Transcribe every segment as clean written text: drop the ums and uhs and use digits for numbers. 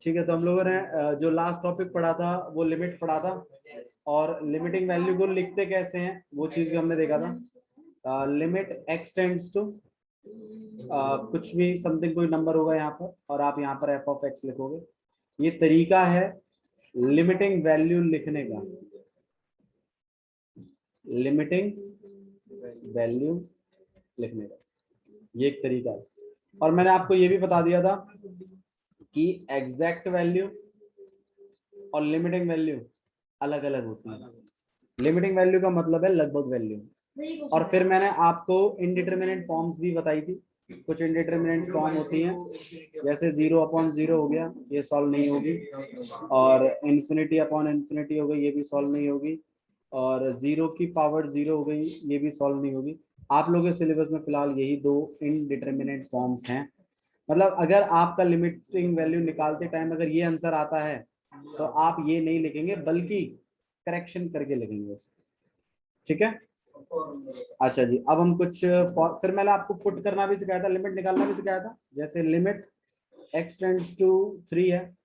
ठीक है, तो हम लोगों ने जो लास्ट टॉपिक पढ़ा था वो लिमिट पढ़ा था, और लिमिटिंग वैल्यू को लिखते कैसे हैं वो चीज भी हमने देखा था। लिमिट एक्स टेंड्स टू कुछ भी समथिंग कोई नंबर होगा यहाँ पर, और आप यहाँ पर एफ ऑफ एक्स लिखोगे। ये तरीका है लिमिटिंग वैल्यू लिखने का, लिमिटिंग वैल्यू लिखने का ये एक तरीका है। और मैंने आपको ये भी बता दिया था कि एग्जैक्ट वैल्यू और लिमिटिंग वैल्यू अलग अलग होती है। लिमिटिंग वैल्यू का मतलब है लगभग वैल्यू, और फिर मैंने आपको इनडिटरमिनेट फॉर्म्स भी बताई थी। कुछ इनडिटरमिनेट फॉर्म होती हैं, जैसे 0/0 हो गया, ये सॉल्व नहीं होगी, और इन्फिनिटी अपॉन इन्फिनिटी हो गई, ये भी सॉल्व नहीं होगी, और 0 हो गई, ये भी सॉल्व नहीं होगी। आप लोगों के सिलेबस में फिलहाल यही दो इनडिटरमिनेट फॉर्म्स हैं। मतलब अगर आपका लिमिटिंग वैल्यू निकालते टाइम अगर ये आंसर आता है तो आप ये नहीं लिखेंगे बल्कि करेक्शन करके लिखेंगे उसको। ठीक है, अच्छा जी। अब हम कुछ फिर मैंने आपको पुट करना भी सिखाया था, लिमिट निकालना भी सिखाया था। जैसे लिमिट x टेंड्स टू 3 है,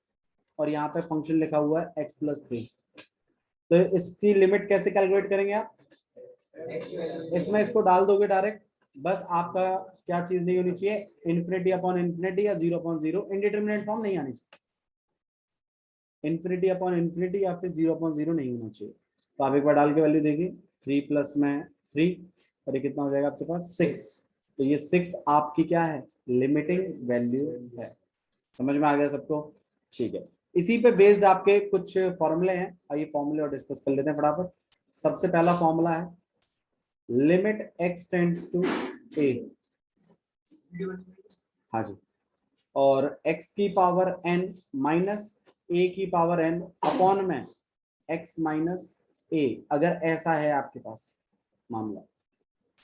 और यहाँ पे फंक्शन लिखा हुआ है x+3, तो इसकी लिमिट कैसे कैलकुलेट करेंगे आप? इसमें इसको डाल दोगे डायरेक्ट। बस आपका क्या चीज नहीं होनी चाहिए, इन्फिनिटी अपॉन इन्फिनिटी या 0/0, इनडिटरमिनेट फॉर्म नहीं आनी चाहिए। इन्फिनिटी अपॉन इन्फिनिटी या फिर 0/0 नहीं होना चाहिए। तो आप एक बार डाल के वैल्यू देखिए, 3 प्लस में 3, और ये कितना हो जाएगा आपके पास 6। तो ये 6 आपकी क्या है, लिमिटिंग वैल्यू है। समझ में आ गया सबको? ठीक है, इसी पे बेस्ड आपके कुछ फॉर्मूले हैं, आइए फॉर्मूले और डिस्कस कर लेते हैं फटाफट। सबसे पहला फॉर्मूला है limit x tends to a। हाँ जी, और x की पावर n माइनस a की पावर n अपॉन में x माइनस a, अगर ऐसा है आपके पास मामला,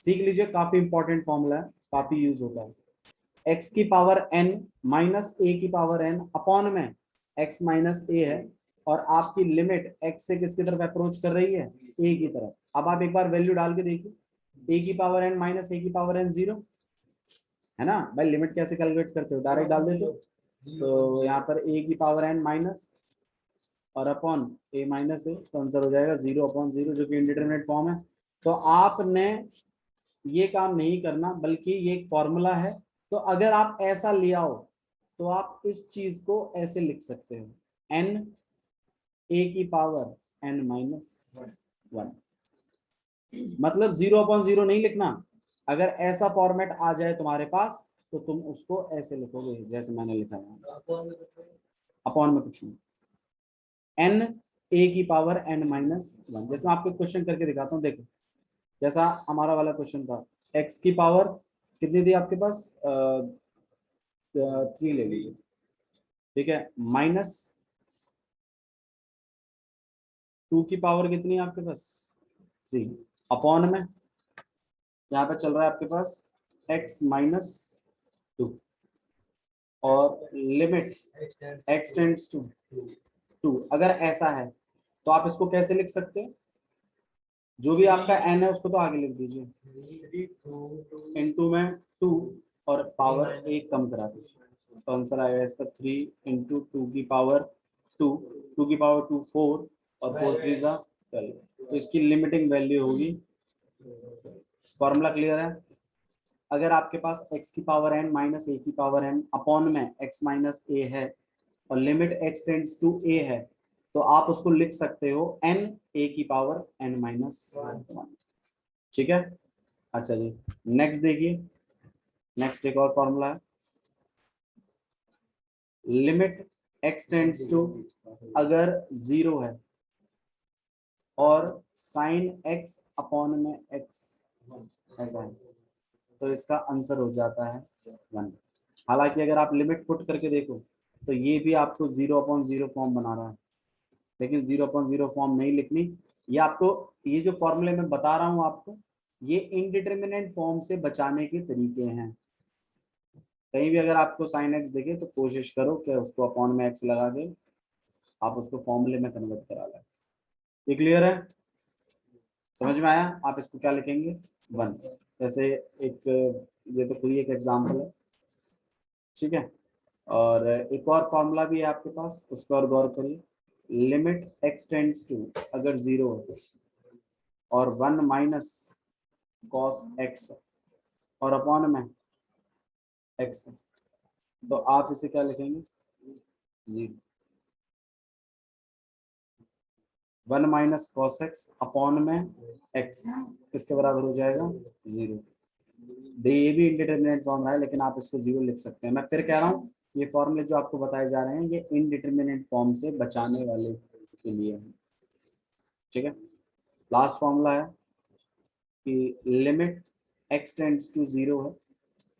सीख लीजिए, काफी इंपॉर्टेंट फॉर्मूला है, काफी यूज होता है। x की पावर n माइनस a की पावर n अपॉन में x माइनस a है, और आपकी लिमिट x से किसकी तरफ अप्रोच कर रही है, a की तरफ। अब आप एक बार वैल्यू डाल के देखिए, a की पावर n माइनस a की पावर n 0 है ना भाई। लिमिट कैसे कैलकुलेट करते हो, डायरेक्ट डाल देते हो। तो यहाँ पर a की पावर n माइनस और अपॉन a माइनस ए, तो आंसर हो जाएगा 0/0, जो कि इंडिटरमिनेट फॉर्म है। तो आपने ये काम नहीं करना, बल्कि ये एक फॉर्मूला है। तो अगर आप ऐसा ले आओ तो आप इस चीज को ऐसे लिख सकते हो, n a की पावर n माइनस 1, मतलब 0/0 नहीं लिखना। अगर ऐसा फॉर्मेट आ जाए तुम्हारे पास तो तुम उसको ऐसे लिखोगे जैसे मैंने लिखा है, अपॉन में कुछ नहीं, n a की पावर n माइनस 1। जैसे मैं आपको क्वेश्चन करके दिखाता हूँ, देखो जैसा हमारा वाला क्वेश्चन था, x की पावर कितनी थी आपके पास, 3 ले लीजिए, ठीक है, माइनस 2 की पावर कितनी है आपके पास, 3, अपॉन में यहाँ पे चल रहा है आपके पास x माइनस 2, और लिमिट x टेंड्स टू 2। अगर ऐसा है तो आप इसको कैसे लिख सकते हैं, जो भी आपका n है उसको तो आगे लिख दीजिए, इनटू में 2 और पावर 1 कम करा दीजिए, तो आंसर आएगा इसका 3 इंटू 2 की पावर 2, 2 की पावर 2 4, और 4 3 जा 12, तो इसकी लिमिटिंग वैल्यू होगी। फॉर्मूला क्लियर है? अगर आपके पास x की पावर n माइनस a की पावर n अपॉन में x माइनस a है, और limit x tends to a है, तो आप उसको लिख सकते हो n a की पावर n माइनस 1। ठीक है, अच्छा जी, नेक्स्ट देखिए, नेक्स्ट एक और फॉर्मूला है, लिमिट x टेंड्स टू, अगर 0 है और साइन x अपॉन में x ऐसा है, तो इसका आंसर हो जाता है 1। हालांकि अगर आप लिमिट पुट करके देखो तो ये भी आपको 0/0 फॉर्म बना रहा है, लेकिन 0/0 फॉर्म नहीं लिखनी। ये आपको, ये जो फॉर्मूले मैं बता रहा हूँ आपको, ये इनडिटरमिनेट फॉर्म से बचाने के तरीके हैं। कहीं भी अगर आपको साइन एक्स दिखे तो कोशिश करो कि उसको अपॉन में एक्स लगा के आप उसको फॉर्मूले में कन्वर्ट करा लें। ये क्लियर है, समझ में आया? आप इसको क्या लिखेंगे, 1। जैसे एक, ये तो कोई एक एग्जाम्पल है, ठीक है। और एक और फॉर्मूला भी है आपके पास, उस पर गौर करिए। लिमिट x टेंड्स टू अगर 0 है और 1 माइनस कॉस x और अपॉन में x है, तो आप इसे क्या लिखेंगे? 0। 1 माइनस कॉस एक्स अपॉन में x किसके बराबर हो जाएगा? 0। ये भी इंडिटरमिनेट फॉर्म है, लेकिन आप इसको 0 लिख सकते हैं। मैं फिर कह रहा हूँ, ये फॉर्मूले जो आपको बताए जा रहे हैं ये इनडिटरमिनेट फॉर्म से बचाने वाले के लिए है। ठीक है, लास्ट फॉर्मूला है कि लिमिट x टेंड्स टू 0 है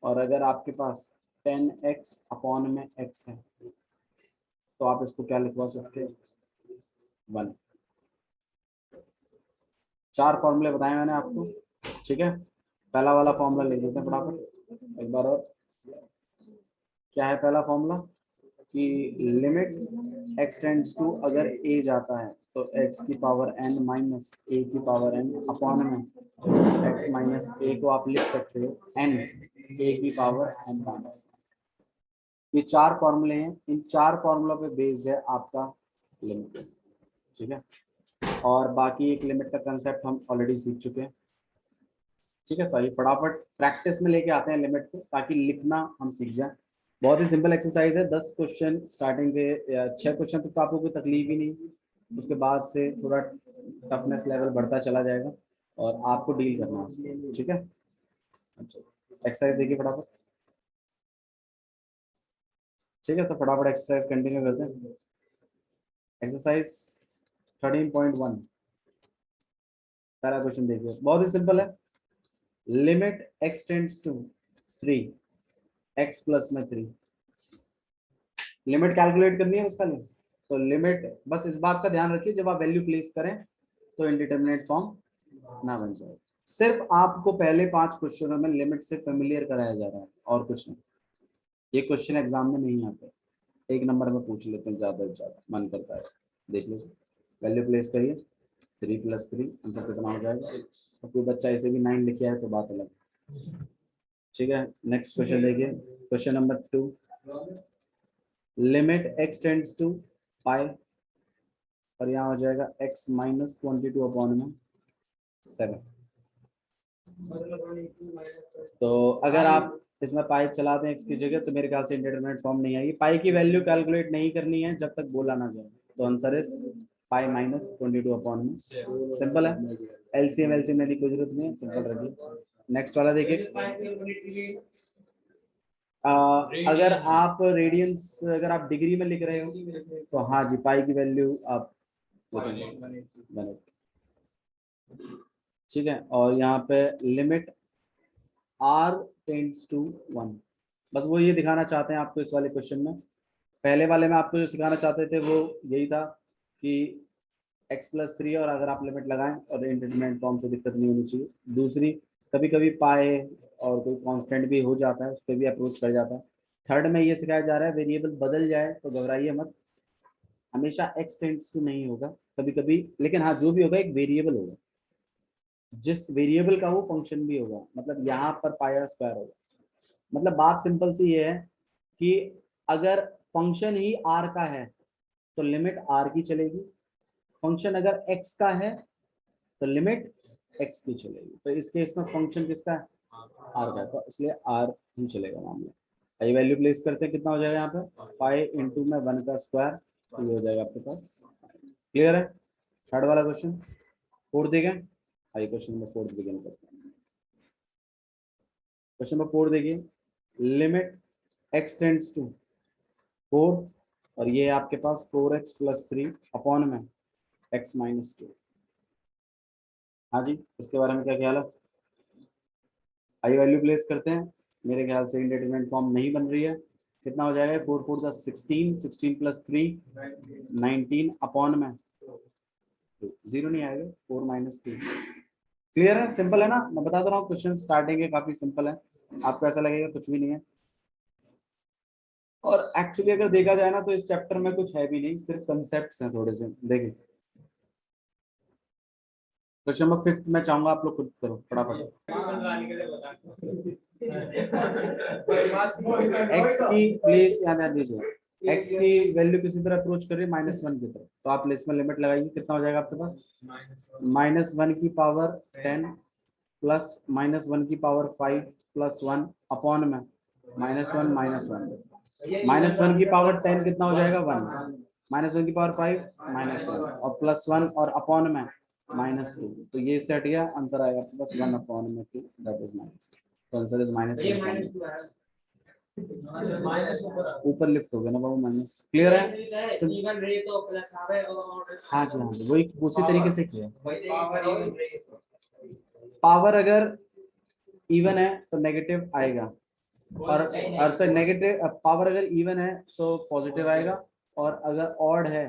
और अगर आपके पास 10x अपॉन में x है तो आप इसको क्या लिखवा सकते हैं? 1। 4 फॉर्मूले बताए मैंने आपको। ठीक है, पहला वाला फॉर्मूला लिख देते हैं फटाफट एक बार और। क्या है पहला फॉर्मूला? कि लिमिट x टेंड्स टू अगर a जाता है तो x की पावर n माइनस a की पावर n अपॉन में x माइनस a को आप लिख सकते हो n a की पावर n माइनस। ये 4 फॉर्मूले हैं, इन 4 फॉर्मूलों पे बेस्ड है आपका लिमिट। ठीक है, और बाकी एक लिमिट का कंसेप्ट हम ऑलरेडी सीख चुके हैं। ठीक है, तो ये फटाफट प्रैक्टिस में लेके आते हैं लिमिट को, ताकि लिखना हम सीख जाए। बहुत ही सिंपल एक्सरसाइज है, 10 क्वेश्चन स्टार्टिंग के 6 क्वेश्चन तक तो आपको कोई तकलीफ ही नहीं, उसके बाद से थोड़ा टफनेस लेवल बढ़ता चला जाएगा और आपको डील करना है। ठीक है, अच्छा एक्सरसाइज देखिए फटाफट। ठीक है, तो फटाफट एक्सरसाइज कंटिन्यू करते हैं। एक्सरसाइज 13.1 पहला क्वेश्चन देखिए, बहुत ही सिंपल है। Limit x tends to 3 x plus में 3, लिमिट कैलकुलेट करनी है उसका लिमिट। तो लिमिट, बस इस बात का ध्यान रखिए जब आप वैल्यू प्लेस करें तो इनडिटरमिनेट फॉर्म ना बन जाए। सिर्फ आपको पहले 5 क्वेश्चनों में लिमिट से फेमिलियर कराया जा रहा है और कुछ नहीं। ये क्वेश्चन एग्जाम में नहीं आते, एक नंबर में पूछ लेते हैं ज्यादा से ज्यादा, मन करता है। देख लीजिए, वैल्यू प्लेस करिए, 3 + 3 आंसर कितना हो जाएगा। तो कोई बच्चा ऐसे भी 9 लिखे है तो बात अलग। ठीक है, नेक्स्ट क्वेश्चन देखिए, question number 2। Limit x tends to pi और यहाँ हो जाएगा x माइनस 22 अपॉन में 7। तो अगर आप इसमें पाई चला दें x की जगह तो मेरे ख्याल से इंडिटरमिनेट फॉर्म नहीं आएगी। पाई की वैल्यू कैलकुलेट नहीं करनी है जब तक बोला ना जाए। तो answer is pi minus 22 upon में। सिंपल है, एलसीएम लेने की कोई जरूरत नहीं है, सिंपल रखिए। नेक्स्ट वाला देखिए, अगर आप रेडियंस, अगर आप डिग्री में लिख रहे हो तो हाँ जी, पाई की वैल्यू आप लिखेंगे। ठीक है, और यहाँ पे लिमिट r टेंड्स टू 1, बस वो ये दिखाना चाहते हैं आपको इस वाले क्वेश्चन में। पहले वाले में आपको जो सिखाना चाहते थे वो यही था कि x प्लस 3 और अगर आप लिमिट लगाएं और इंडिटरमिनेट फॉर्म से दिक्कत नहीं होनी चाहिए। दूसरी, कभी कभी पाए और कोई कांस्टेंट भी हो जाता है, उस पर भी अप्रोच कर जाता है। थर्ड में ये सिखाया जा रहा है वेरिएबल बदल जाए तो घबराइए मत, हमेशा x टेंड्स टू नहीं होगा, कभी कभी, लेकिन हाँ जो भी होगा एक वेरिएबल होगा, जिस वेरिएबल का वो फंक्शन भी होगा। मतलब यहाँ पर पाई स्क्वायर होगा। मतलब बात सिंपल सी ये है कि अगर फंक्शन ही r का है तो लिमिट r की चलेगी, फंक्शन अगर x का है तो लिमिट x की चलेगी। तो इस केस में फंक्शन किसका है? r का है, तो इसलिए r ही चलेगा मामला। ये वैल्यू प्लेस करते हैं, कितना हो जाएगा यहाँ पे? पाई इंटू में 1 का स्क्वायर, तो ये हो जाएगा आपके पास। क्लियर है? थर्ड वाला क्वेश्चन, फोर्थ देखें। आइए क्वेश्चन नंबर 4 बिगिन करते हैं। क्वेश्चन नंबर 4 देखिए, लिमिट x टेंड्स टू 4 और ये आपके पास 4x प्लस 3 अपॉन में x माइनस 2। हाँ जी, इसके बारे में क्या ख्याल है? आइए वैल्यू प्लेस करते हैं। मेरे ख्याल से इंडिटरमिनेट फॉर्म नहीं बन रही है। कितना हो जाएगा? 4 4 जा 16, 16 प्लस 3 19 अपॉन में 0 नहीं आएगा, 4 माइनस 2। क्लियर है? सिंपल है ना? मैं बता दे रहा हूँ, क्वेश्चन स्टार्टिंग है काफी सिंपल है, आपको ऐसा लगेगा कुछ भी नहीं है। और एक्चुअली अगर देखा जाए ना तो इस चैप्टर में कुछ है भी नहीं, सिर्फ कंसेप्ट्स हैं थोड़े से। देखिए क्वेश्चन नंबर 5 मैं चाहूंगा आप लोग खुद करो फटाफट। एक्स की प्लीज याद दीजिए, एक्स की वैल्यू किसी तरह अप्रोच कर रही है -1 की तरफ, तो आप इसमें लिमिट लगाइए, कितना हो जाएगा आपके पास -1 की पावर 10 प्लस -1 की पावर 5 प्लस 1 अपॉन में -1 -1 की पावर 10 कितना हो जाएगा 1 -1 की पावर 5 -1 और प्लस 1 और अपॉन में -2, तो ये सेट गया, आंसर आएगा आपके पास 1 अपॉन में 2 दैट इज माइनस, तो आंसर इज -1 ऊपर लिफ्ट हो गया ना बाबू, माइनस क्लियर है। हाँ जी हाँ जी, वही उसी तरीके से किया। पावर अगर इवन है तो नेगेटिव आएगा, और सर नेगेटिव पावर अगर इवन है तो पॉजिटिव आएगा, और अगर ऑड है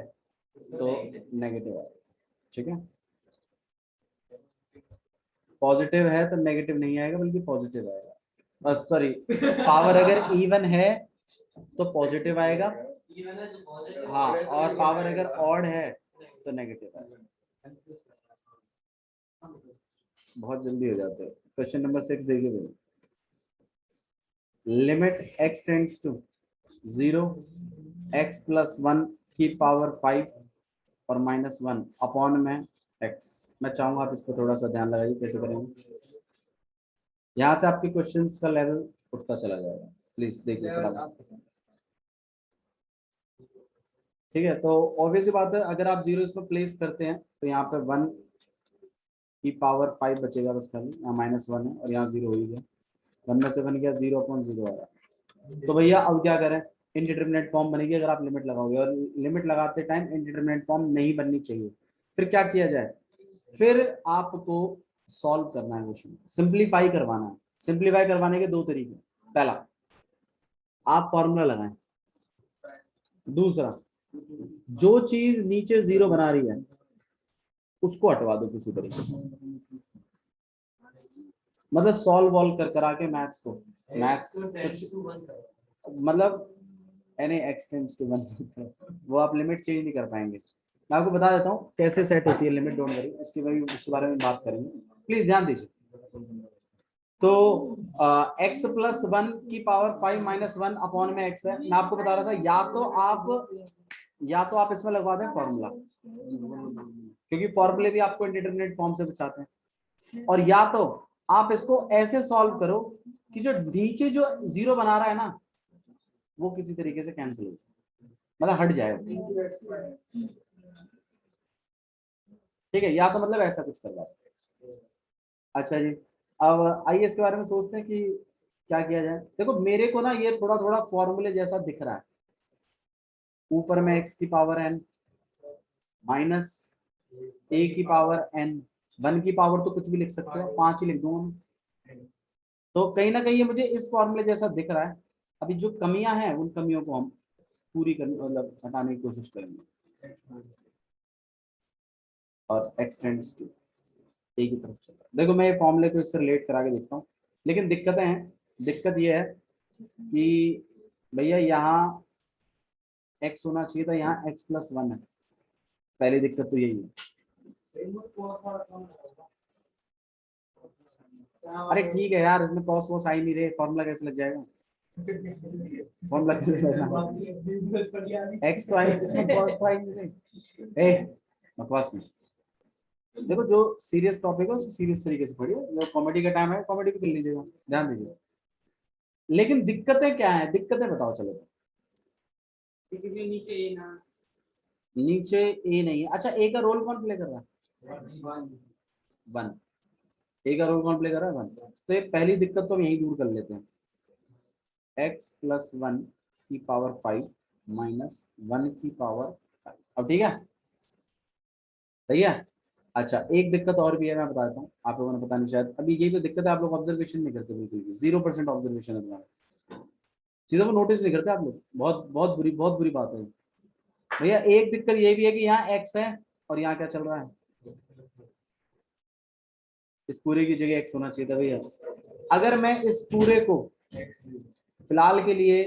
तो नेगेटिव आएगा, ठीक है। पॉजिटिव है तो नेगेटिव नहीं आएगा बल्कि पॉजिटिव आएगा, सॉरी पावर अगर इवन है तो पॉजिटिव आएगा, हाँ, और पावर अगर ऑड है तो नेगेटिव आएगा। बहुत जल्दी हो जाते हैं। क्वेश्चन नंबर 6 देखिए भाई, limit x tends to 0 x plus 1 की पावर 5 और -1 अपॉन में x। मैं चाहूंगा आप इस पर थोड़ा सा ध्यान लगाइए कैसे करेंगे, यहाँ से आपके क्वेश्चंस का लेवल उठता चला जाएगा, प्लीज देखिए फटाफट, ठीक है। तो ऑब्वियस बात है, अगर आप 0 इसमें प्लेस करते हैं तो यहाँ पे 1 की पावर 5 बचेगा बस खाली, यहाँ -1 है और यहाँ 0 हो ही गया, 1 में से 1 गया, 0/0 आया। तो भैया अब क्या करें, इनडिटरमिनेट फॉर्म बनेगी अगर आप लिमिट लगाओगे, और लिमिट लगाते टाइम इनडिटरमिनेट फॉर्म नहीं बननी चाहिए। फिर क्या किया जाए, फिर आपको सॉल्व करना है क्वेश्चन, सिंप्लीफाई करवाना है। सिंप्लीफाई करवाने के दो तरीके, पहला आप फॉर्मूला लगाएं, दूसरा जो चीज नीचे 0 बना रही है उसको हटवा दो किसी तरीके से, मतलब सॉल्व वॉल्व कर करा के मैथ्स को, मैथ्स कुछ मतलब एनी एक्सटेंड्स टू 1, वो आप लिमिट चेंज नहीं कर पाएंगे। मैं आपको बता देता हूँ कैसे सेट होती है लिमिट, डोंट वरी, उसके बारे में बात करेंगे, प्लीज ध्यान दीजिए। तो x प्लस 1 की पावर 5 -1 अपॉन में x है, मैं आपको बता रहा था, या तो आप इसमें लगवा दें फॉर्मूला, क्योंकि फॉर्मूले भी आपको इंडिटरमिनेट फॉर्म से बचाते हैं, और या तो आप इसको ऐसे सॉल्व करो कि जो नीचे जो 0 बना रहा है ना वो किसी तरीके से कैंसिल हो, मतलब हट जाए, ठीक है, या तो मतलब ऐसा कुछ करवा। अच्छा जी, अब आइए इसके बारे में सोचते हैं कि क्या किया जाए। देखो मेरे को ना ये थोड़ा थोड़ा फॉर्मूले जैसा दिख रहा है, ऊपर में x की पावर n माइनस a की पावर n, 1 की पावर तो कुछ भी लिख सकते हो, 5 ही लिख दूंगा, तो कहीं ना कहीं ये मुझे इस फॉर्मूले जैसा दिख रहा है। अभी जो कमियां हैं उन कमियों को हम पूरी करने, मतलब हटाने की कोशिश करेंगे, और एक्सटेंड्स टू एक ही तरफ चल रहा है। देखो मैं ये फॉर्मूले को इससे रिलेट करा के देखता हूँ, लेकिन दिक्कतें हैं। दिक्कत ये है कि भैया यहाँ x होना चाहिए था, यहाँ x प्लस 1 है, पहली दिक्कत तो यही है। अरे ठीक है यार, इसमें कॉस वॉस आ ही नहीं रहे, फॉर्मूला कैसे लग जाएगा, फॉर्मूला कैसे लगेगा, x तो आई, इसमें कॉस तो आई नहीं रहे, ए बकवास नहीं। देखो जो सीरियस टॉपिक है उसे सीरियस तरीके से पढ़िए, जो कॉमेडी का टाइम है कॉमेडी भी कर लीजिएगा, ध्यान दीजिए। लेकिन दिक्कतें क्या है, दिक्कतें बताओ चलो। नीचे ए नहीं है, अच्छा ए का रोल कौन प्ले कर रहा है, 1, ए का रोल कौन प्ले कर रहा है 1, तो ये पहली दिक्कत तो हम यही दूर कर लेते हैं, x प्लस 1 की पावर 5 माइनस 1 की पावर 5, अब ठीक है, सही है। अच्छा एक दिक्कत और भी है, मैं बता देता हूँ, आप लोगों ने पता नहीं शायद अभी, यही तो दिक्कत है, आप लोग ऑब्जर्वेशन नहीं करते बिल्कुल भी, 0% ऑब्जर्वेशन है तुम्हारा, चीजों को नोटिस नहीं करते आप लोग, बहुत बहुत बुरी बात है भैया। एक दिक्कत ये भी है कि यहाँ x है और यहाँ क्या चल रहा है, इस पूरे की जगह x होना चाहिए था भैया। अगर मैं इस पूरे को फिलहाल के लिए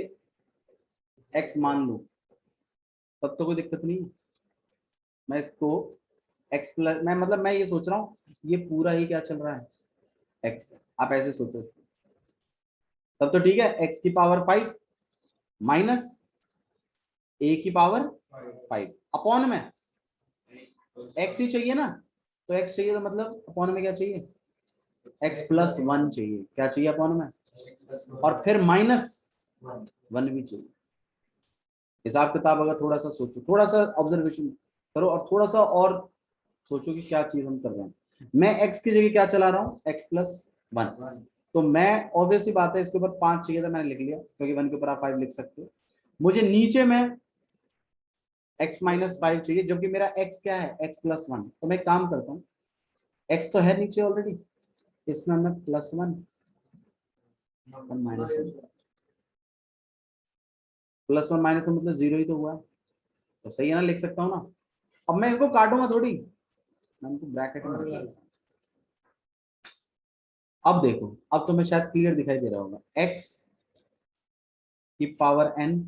x मान लूं तब तो कोई दिक्कत नहीं है, मैं इसको x प्लस, मैं मतलब मैं ये सोच रहा हूँ ये पूरा ही क्या चल रहा है x, आप ऐसे सोचो इसको, तब तो ठीक है, x की पावर 5 माइनस a की पावर 5 अपॉन में x ही चाहिए ना, तो x चाहिए तो मतलब अपॉन में क्या चाहिए, x प्लस 1 चाहिए, क्या चाहिए अपॉन में, और फिर माइनस 1 भी चाहिए। हिसाब किताब अगर थोड़ा सा सोचो, थोड़ा सा ऑब्जर्वेशन करो और थोड़ा सा और सोचो कि क्या चीज हम कर रहे हैं। मैं x की जगह क्या चला रहा हूँ, x प्लस 1, तो मैं ऑब्वियसली बात है इसके ऊपर 5 चाहिए था, मैंने लिख लिया, क्योंकि 1 के ऊपर आप 5 लिख सकते हो। मुझे नीचे में x माइनस 5 चाहिए, जबकि मेरा x क्या है, x प्लस 1, तो मैं काम करता हूँ, x तो है नीचे ऑलरेडी, इसमें मैं प्लस 1 माइनस 1, प्लस 1 माइनस 1 मतलब 0 ही तो हुआ है, तो सही है ना, लिख सकता हूँ ना। अब मैं इनको काटूंगा थोड़ी, मैं इनको ब्रैकेट में रख लेता हूं। अब देखो, अब तुम्हें शायद क्लियर दिखाई दे रहा होगा, x की पावर n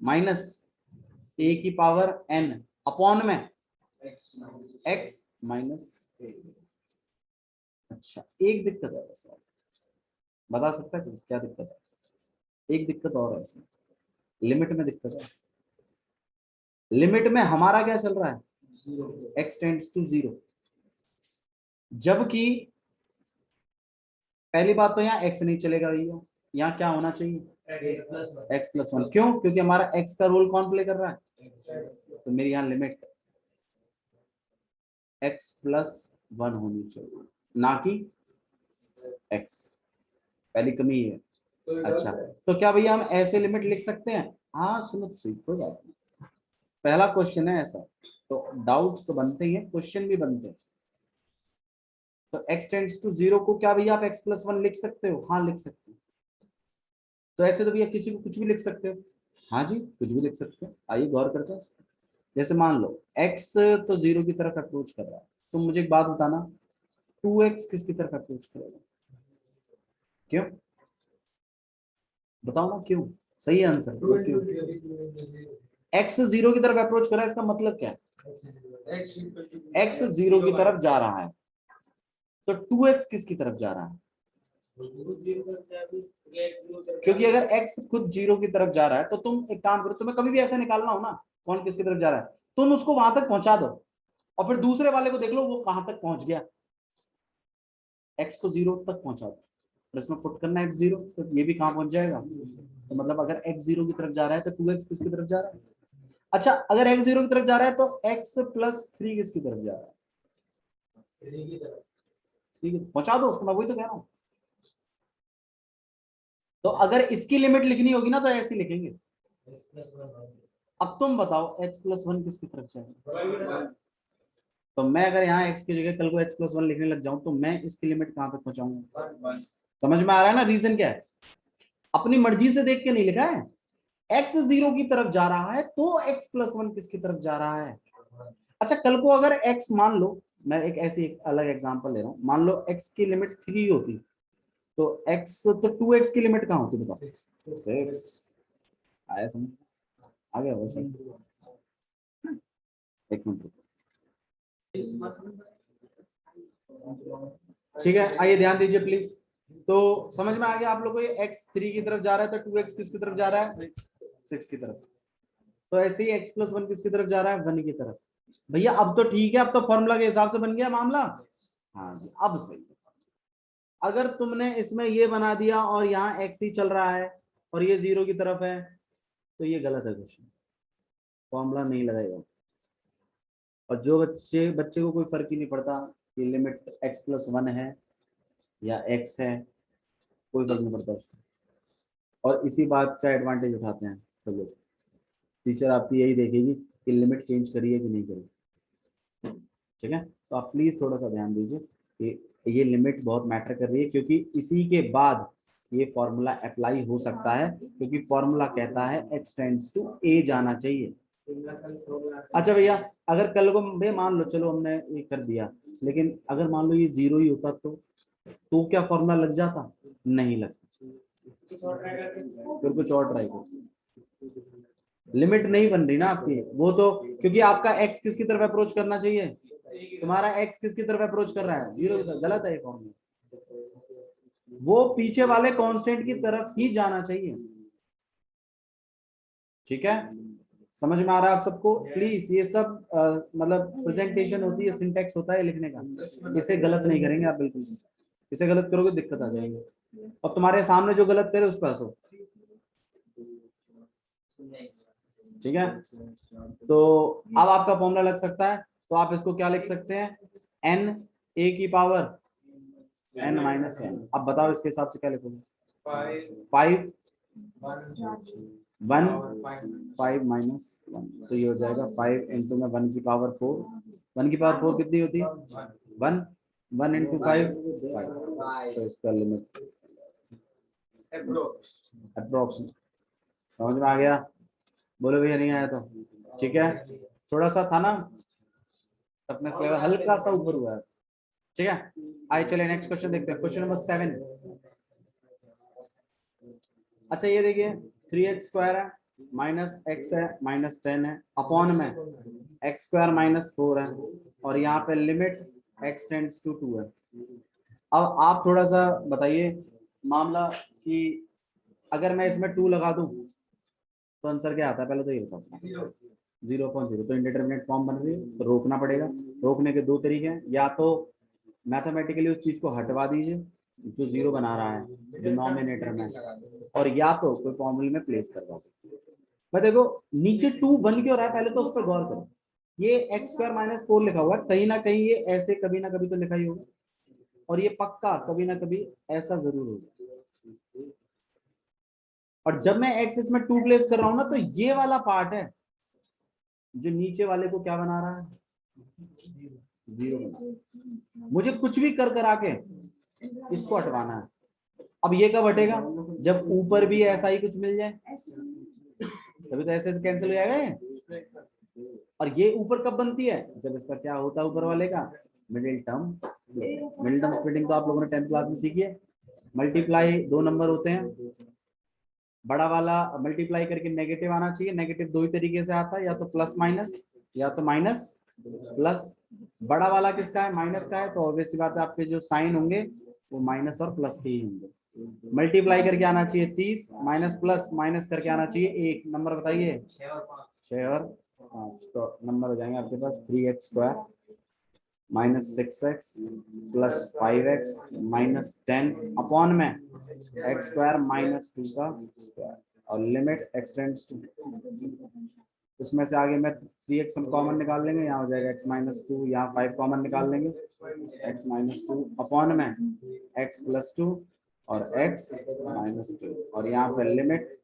माइनस a की पावर n अपॉन में x माइनस a। अच्छा, एक दिक्कत है सर, बता सकता है क्या दिक्कत है, एक दिक्कत और है इसमें, लिमिट में दिक्कत है। लिमिट में हमारा क्या चल रहा है, x टेंड्स टू 0, जबकि पहली बात तो यहाँ x नहीं चलेगा भैया, यहाँ क्या होना चाहिए, x प्लस 1। क्यों, क्योंकि हमारा x का रोल कौन प्ले कर रहा है, तो मेरी यहाँ लिमिट x प्लस 1 होनी चाहिए, ना कि x, पहली कमी है। अच्छा, तो क्या भैया हम ऐसे लिमिट लिख सकते हैं, हाँ सुनो तो सही, कोई बात नहीं, पहला क्वेश्चन है ऐसा, तो डाउट्स तो बनते ही हैं, क्वेश्चन भी बनते हैं। तो x टेंड्स टू 0 को क्या भैया आप x प्लस 1 लिख सकते हो, हाँ लिख सकते हो। तो ऐसे तो भैया किसी को कुछ भी लिख सकते हो, हाँ जी कुछ भी लिख सकते हो, आइए गौर करते हैं। जैसे मान लो x तो 0 की तरफ अप्रोच कर रहा है, तो मुझे एक बात बताना, 2x किसकी तरफ अप्रोच करेगा, क्यों, बताओ ना क्यों, सही आंसर क्यों, x 0 की तरफ अप्रोच कर रहा है, इसका मतलब क्या है, x 0 की तरफ जा रहा है, तो 2x किसकी तरफ जा रहा है, क्योंकि अगर x खुद 0 की तरफ जा रहा है, तो तुम एक काम करो, तुम्हें कभी भी ऐसा निकालना हो ना कौन किसकी तरफ जा रहा है, तुम उसको वहां तक पहुंचा दो और फिर दूसरे वाले को देख लो वो कहां तक पहुंच गया, x को 0 तक पहुंचा दो और इसमें पुट करना x 0, तो ये भी कहां पहुंच जाएगा, तो मतलब अगर x 0 की तरफ जा रहा है तो 2x किसकी तरफ जा रहा है। अच्छा, अगर x 0 की तरफ जा रहा है तो x प्लस 3 किसकी तरफ जा रहा है, ठीक है, पहुंचा दो उसको, मैं वही तो कह रहा हूं। तो अगर इसकी लिमिट लिखनी होगी ना तो ऐसे लिखेंगे, अब तुम बताओ x प्लस 1 किसकी तरफ जाएगा, तो मैं अगर यहाँ x की जगह कल को x प्लस 1 लिखने लग जाऊं तो मैं इसकी लिमिट कहां तक पहुंचाऊंगा, समझ में आ रहा है ना रीजन क्या है, अपनी मर्जी से देख के नहीं लिखा है, x 0 की तरफ जा रहा है तो x प्लस 1 किसकी तरफ जा रहा है। अच्छा, कल को अगर x मान लो, मैं एक ऐसी एक अलग एग्जांपल ले रहा हूं, मान लो x की लिमिट 3 होती, तो x तो 2x की लिमिट कहां होती बताओ, 6, आया समझ, आ गया वो सब, एक मिनट, ठीक है, आइए ध्यान दीजिए प्लीज। तो समझ में आ गया आप लोगों को, ये x 3 की तरफ जा रहा है तो 2x किसकी तरफ जा रहा है, 6 की तरफ, तो ऐसे ही x प्लस 1 किसकी तरफ जा रहा है, 1 की तरफ। भैया अब तो ठीक है, अब तो फॉर्मूला के हिसाब से बन गया मामला, हाँ जी अब सही है। अगर तुमने इसमें ये बना दिया और यहाँ x ही चल रहा है और ये 0 की तरफ है, तो ये गलत है क्वेश्चन, फॉर्मूला नहीं लगाएगा। और जो बच्चे बच्चे को कोई फर्क ही नहीं पड़ता कि लिमिट x प्लस 1 है या x है, कोई फर्क नहीं पड़ता उसको, और इसी बात का एडवांटेज उठाते हैं तो लोग, टीचर आपकी यही देखेगी कि लिमिट चेंज करी है कि नहीं करी, ठीक है। तो आप प्लीज थोड़ा सा ध्यान दीजिए कि ये लिमिट बहुत मैटर कर रही है, क्योंकि इसी के बाद ये फॉर्मूला अप्लाई हो सकता है, क्योंकि फॉर्मूला कहता है x टेंड्स टू a जाना चाहिए। अच्छा भैया, अगर कल को भैया मान लो, चलो हमने ये कर दिया, लेकिन अगर मान लो ये 0 ही होता तो क्या फॉर्मूला लग जाता, नहीं लगता, फिर कुछ और ट्राई करो, लिमिट नहीं बन रही ना आपकी वो तो, क्योंकि आपका x किसकी तरफ अप्रोच करना चाहिए, तुम्हारा x किसकी तरफ अप्रोच कर रहा है, 0 की तरफ, गलत है ये फॉर्मूला, वो पीछे वाले कांस्टेंट की तरफ ही जाना चाहिए। ठीक है, समझ में आ रहा है आप सबको? प्लीज ये सब मतलब प्रेजेंटेशन होती है, सिंटेक्स होता है लिखने का, इसे गलत नहीं करेंगे आप बिल्कुल। इसे गलत करोगे दिक्कत आ जाएगी। और तुम्हारे सामने जो गलत करे उस पर हंसो। ठीक है, तो अब आपका फॉर्मूला लग सकता है, तो आप इसको क्या लिख सकते हैं, n a की पावर n माइनस n। अब बताओ इसके हिसाब से क्या लिखोगे? 5 1 5 माइनस 1, तो ये हो जाएगा 5 इंटू में 1 की पावर 4। 1 की पावर 4 कितनी होती है? 1 1 इंटू 5 5, तो इसका लिमिट अप्रोक्स। समझ में आ गया? बोलो भैया नहीं आया तो? ठीक है, थोड़ा सा था ना टफनेस लेवल हल्का सा ऊपर हुआ है। ठीक है, आइए चलिए नेक्स्ट क्वेश्चन देखते हैं, क्वेश्चन नंबर 7। अच्छा ये देखिए 3x स्क्वायर है माइनस x है माइनस 10 है अपॉन में x स्क्वायर माइनस 4 है, और यहाँ पे लिमिट x टेंड्स टू 2 है। अब आप थोड़ा सा बताइए मामला कि अगर मैं इसमें 2 लगा दूं तो आंसर क्या आता है? पहले तो ये बताओ। 0.0, तो इंडिटरमिनेट फॉर्म बन रही है, तो रोकना पड़ेगा। रोकने के दो तरीके हैं, या तो मैथमेटिकली उस चीज को हटवा दीजिए जो 0 बना रहा है डिनोमिनेटर में, और या तो कोई फॉर्मूले में प्लेस करवा दीजिए। मैं देखो नीचे 2 बन क्यों रहा है, पहले तो उस पर गौर करो। ये x स्क्वायर माइनस 4 लिखा हुआ है, कहीं ना कहीं ये ऐसे कभी ना कभी तो लिखा ही होगा, और ये पक्का कभी ना कभी ऐसा जरूर होगा। और जब मैं x इसमें 2 प्लेस कर रहा हूं ना, तो ये वाला पार्ट है जो नीचे वाले को क्या बना रहा है? 0 बना रहा है। मुझे कुछ भी कर करा के इसको हटवाना है। अब ये कब हटेगा? जब ऊपर भी ऐसा ही कुछ मिल जाए, तभी तो ऐसे कैंसिल हो जाएगा। और ये ऊपर कब बनती है? जब इसका क्या होता है ऊपर वाले का? Middle term splitting. Middle term splitting तो आप लोगों ने 10th क्लास में सीखी है। मल्टीप्लाई 2 नंबर होते हैं, बड़ा वाला मल्टीप्लाई करके नेगेटिव आना चाहिए। नेगेटिव दो ही तरीके से आता है, या तो प्लस माइनस या तो माइनस प्लस। बड़ा वाला किसका है? माइनस का है, तो ऑब्वियस सी बात है आपके जो साइन होंगे वो माइनस और प्लस के ही होंगे। मल्टीप्लाई करके आना चाहिए 30, माइनस प्लस माइनस करके आना चाहिए 1। नंबर बताइए 6 और 5, तो नंबर हो जाएंगे आपके पास 3x square minus 6x plus 5x minus 10 upon में x स्क्वायर माइनस 2 का स्क्वायर, और लिमिट x टेंड्स टू। उसमें से आगे में 3x हम कॉमन निकाल लेंगे, यहाँ हो जाएगा x माइनस 2, यहाँ 5 कॉमन निकाल लेंगे x माइनस 2 अपॉन में x प्लस 2 और x माइनस 2, और यहाँ पे लिमिट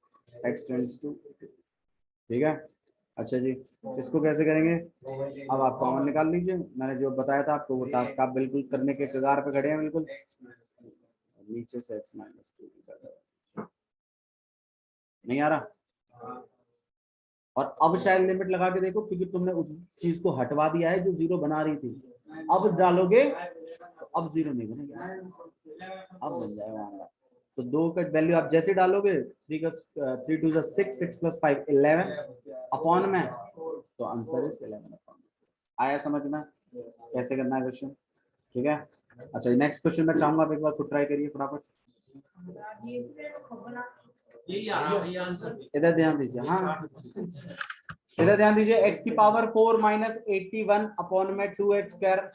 x टेंड्स टू। ठीक है, अच्छा जी, इसको कैसे करेंगे? अब आप कॉमन निकाल लीजिए, मैंने जो बताया था आपको वो टास्क आप बिल्कुल करने के कगार पे खड़े हैं बिल्कुल। नीचे से x माइनस 2 नहीं आ रहा, और अब शायद लिमिट लगा के देखो, क्योंकि तुमने उस चीज को हटवा दिया है जो 0 बना रही थी। अब डालोगे तो अब 0 नहीं बनेगा, अब बन जाएगा। तो 2 का वैल्यू आप जैसे डालोगे 3 2 6 6 प्लस 5 11 अपॉन में, तो आंसर इज 11 अपॉन। आया समझ में कैसे करना है क्वेश्चन? ठीक है, अच्छा नेक्स्ट क्वेश्चन मैं चाहूंगा आप एक बार खुद ट्राई करिए फटाफट। इधर ध्यान दीजिए, हाँ इधर ध्यान दीजिए। x की पावर 4 माइनस 81 अपॉन में 2x स्क्वायर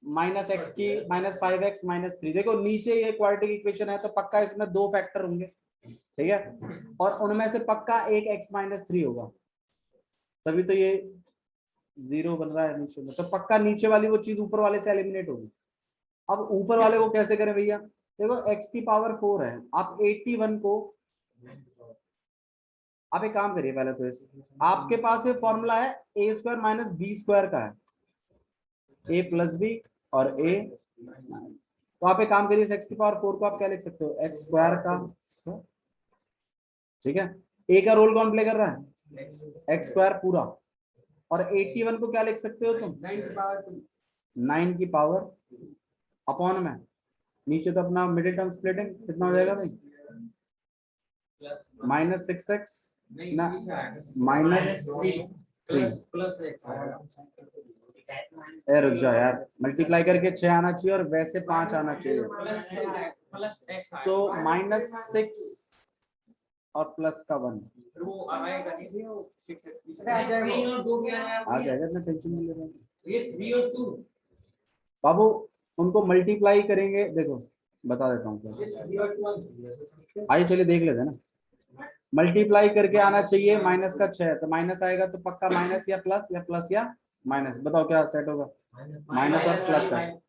माइनस x की माइनस 5x माइनस 3। देखो नीचे ये क्वाड्रेटिक इक्वेशन है, तो पक्का इसमें 2 फैक्टर होंगे, ठीक है, और उनमें से पक्का एक x माइनस 3 होगा, तभी तो ये 0 बन रहा है नीचे में। तो पक्का नीचे वाली वो चीज ऊपर वाले से एलिमिनेट होगी। अब ऊपर वाले को कैसे करें भैया? देखो x की पावर 4 है, आप 81 को, आप एक काम करिए पहले तो इस आपके पास ये फॉर्मूला है a square minus B square का है, a प्लस बी और a, तो आप एक काम करिए x की पावर 4 को आप क्या लिख सकते हो? x स्क्वायर का, ठीक है, a का रोल कौन प्ले कर रहा है? x स्क्वायर पूरा, और 81 को क्या लिख सकते हो तुम? 9 की पावर अपॉन में, नीचे तो अपना मिडिल टर्म स्प्लिटिंग कितना हो जाएगा भाई? माइनस 6x माइनस 3 रुक जाओ यार, मल्टीप्लाई करके 6 आना चाहिए और वैसे 5 आना चाहिए। प्लस एक्स तो -6 और प्लस का 1 वो आएगा नहीं, वो 6x आ जाएगा। 3 और 2 भी आया आ जाएगा, इतना टेंशन नहीं ले रहे हैं। ये 3 और 2 बाबू उनको मल्टीप्लाई करेंगे, देखो बता देता हूँ कैसे। 3 और 2 आइए चलिए देख लेते हैं ना। मल्टीप्लाई करके आना चाहिए माइनस का 6, तो माइनस आएगा तो पक्का माइनस या प्लस या माइनस, बताओ क्या सेट होगा? माइनस और प्लस है,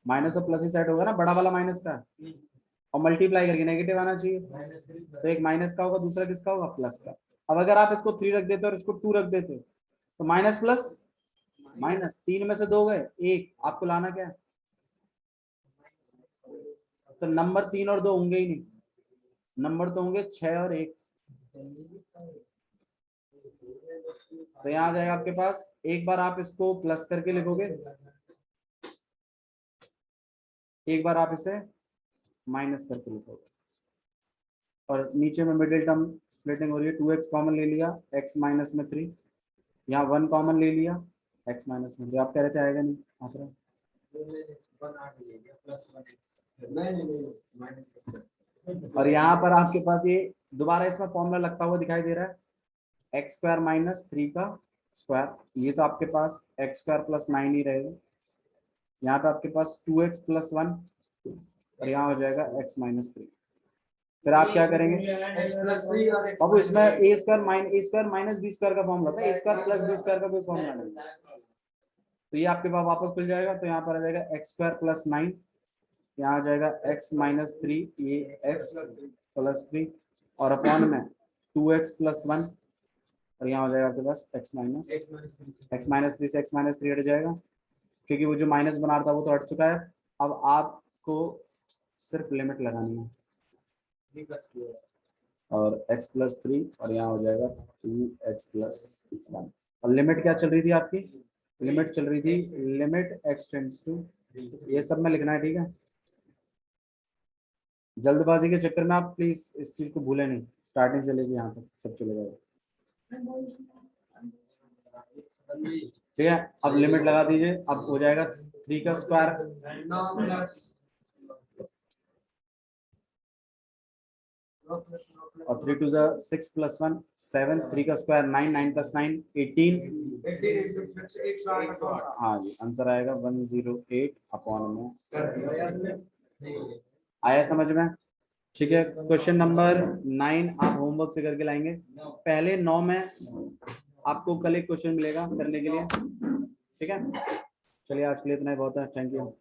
माइनस और प्लस ही सेट होगा ना, बड़ा वाला माइनस का। और मल्टीप्लाई करके नेगेटिव आना चाहिए, तो एक माइनस का होगा, दूसरा किसका होगा? प्लस का। अब अगर आप इसको 3 रख देते और इसको 2 रख देते तो माइनस प्लस माइनस, 3 में से 2 गए, 1 आपको लाना क्या है? तो नंबर 3 और 2 होंगे ही नहीं, नंबर तो होंगे 6 और 1। तो यहाँ आ जाएगा आपके पास, एक बार आप इसको प्लस करके लिखोगे, एक बार आप इसे माइनस करके लिखोगे, और नीचे में मिडिल टर्म स्प्लिटिंग हो रही है, 2x कॉमन ले लिया, x माइनस में 3, यहाँ 1 कॉमन ले लिया, x माइनस में 3। आप कह रहे थे आएगा नहीं, आप रहे और यहाँ पर आपके पास ये दोबारा इसमें फॉर्मूला लगता हुआ दिखाई दे रहा है, एक्स स्क्वायर माइनस 3 का स्क्वायर, ये तो आपके पास एक्स स्क्वायर प्लस 9 ही रहेगा। यहाँ पे आपके पास 2x प्लस 1 और यहाँ हो जाएगा x माइनस 3। फिर आप क्या करेंगे बाबू, इसमें ए स्क्वायर माइनस बी स्क्वायर का फॉर्मूला था, ए स्क्वायर प्लस बी स्क्वायर का कोई फॉर्मूला नहीं, तो ये आपके पास वापस खुल जाएगा। तो यहाँ पर आ जाएगा एक्स स्क्वायर प्लस 9, यहाँ आ जाएगा x माइनस 3, ये x प्लस 3 और अपॉन में 2x प्लस 1 और यहाँ हो जाएगा आपके पास x माइनस 3 से x माइनस 3 हट जाएगा, क्योंकि वो जो माइनस बना रहा था वो तो हट चुका है। अब आपको सिर्फ लिमिट लगानी है, और x प्लस 3 और यहाँ हो जाएगा 2x प्लस 1। और लिमिट क्या चल रही थी आपकी? लिमिट चल रही थी लिमिट x टेंड्स टू, ये सब में लिखना है, ठीक है। जल्दबाजी के चक्कर में आप प्लीज इस चीज को भूलें नहीं, स्टार्टिंग से लेके यहाँ तक सब चले जाएगा, ठीक है। अब लिमिट लगा दीजिए, अब हो जाएगा 3 का स्क्वायर और 3 टू 6 प्लस 1 7, 3 का स्क्वायर 9, 9 प्लस 9 18। हाँ जी, आंसर आएगा 108 अपॉन में। आया समझ में? ठीक है, क्वेश्चन नंबर 9 आप होमवर्क से करके लाएंगे। पहले 9 में आपको कल एक क्वेश्चन मिलेगा करने के लिए, ठीक है। चलिए आज के लिए इतना ही बहुत है, थैंक यू।